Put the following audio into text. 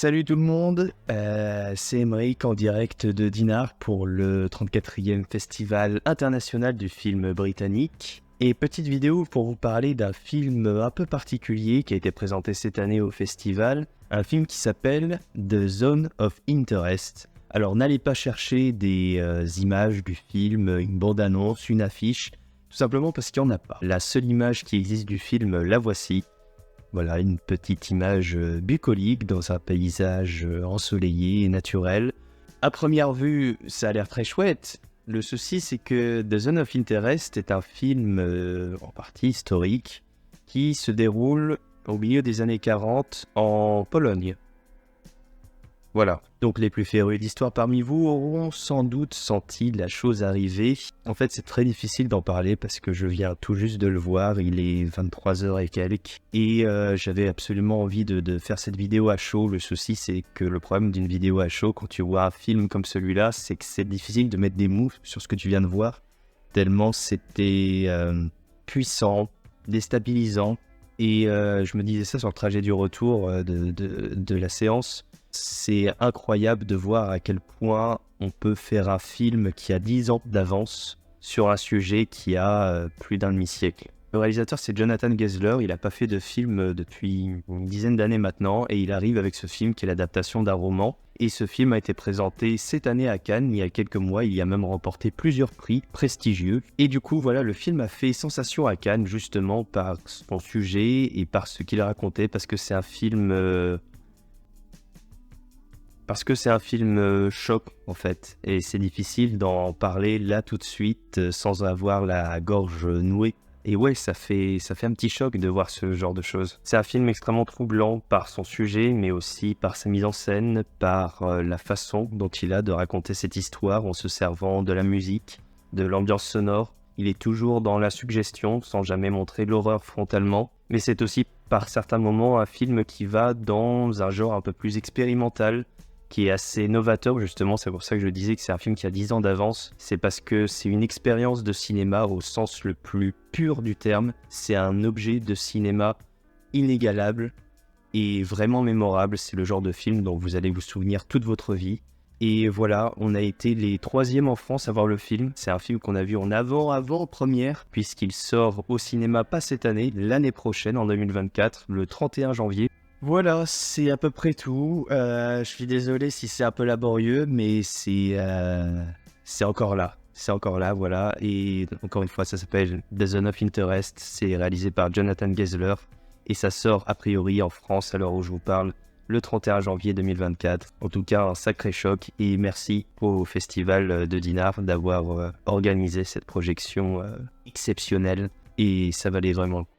Salut tout le monde, c'est Emeric en direct de Dinard pour le 34e Festival international du film britannique. Et petite vidéo pour vous parler d'un film un peu particulier qui a été présenté cette année au festival, un film qui s'appelle The Zone of Interest. Alors n'allez pas chercher des images du film, une bande-annonce, une affiche, tout simplement parce qu'il n'y en a pas. La seule image qui existe du film, la voici. Voilà, une petite image bucolique dans un paysage ensoleillé et naturel. À première vue, ça a l'air très chouette. Le souci, c'est que The Zone of Interest est un film en partie historique qui se déroule au milieu des années 40 en Pologne. Voilà, donc les plus férus d'histoire parmi vous auront sans doute senti la chose arriver. En fait, c'est très difficile d'en parler parce que je viens tout juste de le voir, il est 23h et quelques. Et j'avais absolument envie de faire cette vidéo à chaud. Le souci, c'est que le problème d'une vidéo à chaud, quand tu vois un film comme celui-là, c'est que c'est difficile de mettre des mots sur ce que tu viens de voir. Tellement c'était puissant, déstabilisant. Et je me disais ça sur le trajet du retour de la séance. C'est incroyable de voir à quel point on peut faire un film qui a 10 ans d'avance sur un sujet qui a plus d'un demi-siècle. Le réalisateur, c'est Jonathan Geisler. Il n'a pas fait de film depuis une dizaine d'années maintenant et il arrive avec ce film qui est l'adaptation d'un roman. Et ce film a été présenté cette année à Cannes, il y a quelques mois. Il y a même remporté plusieurs prix prestigieux. Et du coup, voilà, le film a fait sensation à Cannes justement par son sujet et par ce qu'il racontait parce que c'est un film... choc en fait, et c'est difficile d'en parler là tout de suite sans avoir la gorge nouée. Et ouais, ça fait un petit choc de voir ce genre de choses. C'est un film extrêmement troublant par son sujet, mais aussi par sa mise en scène, par la façon dont il a de raconter cette histoire en se servant de la musique, de l'ambiance sonore. Il est toujours dans la suggestion, sans jamais montrer l'horreur frontalement. Mais c'est aussi par certains moments un film qui va dans un genre un peu plus expérimental, qui est assez novateur justement, c'est pour ça que je disais que c'est un film qui a 10 ans d'avance, c'est parce que c'est une expérience de cinéma au sens le plus pur du terme, c'est un objet de cinéma inégalable et vraiment mémorable, c'est le genre de film dont vous allez vous souvenir toute votre vie. Et voilà, on a été les 3e en France à voir le film, c'est un film qu'on a vu en avant-première, puisqu'il sort au cinéma pas cette année, l'année prochaine en 2024, le 31 janvier. Voilà, c'est à peu près tout. Je suis désolé si c'est un peu laborieux, mais c'est encore là. C'est encore là, voilà. Et encore une fois, ça s'appelle The Zone of Interest. C'est réalisé par Jonathan Geisler. Et ça sort a priori en France, à l'heure où je vous parle, le 31 janvier 2024. En tout cas, un sacré choc. Et merci au Festival de Dinard d'avoir organisé cette projection exceptionnelle. Et ça valait vraiment le coup.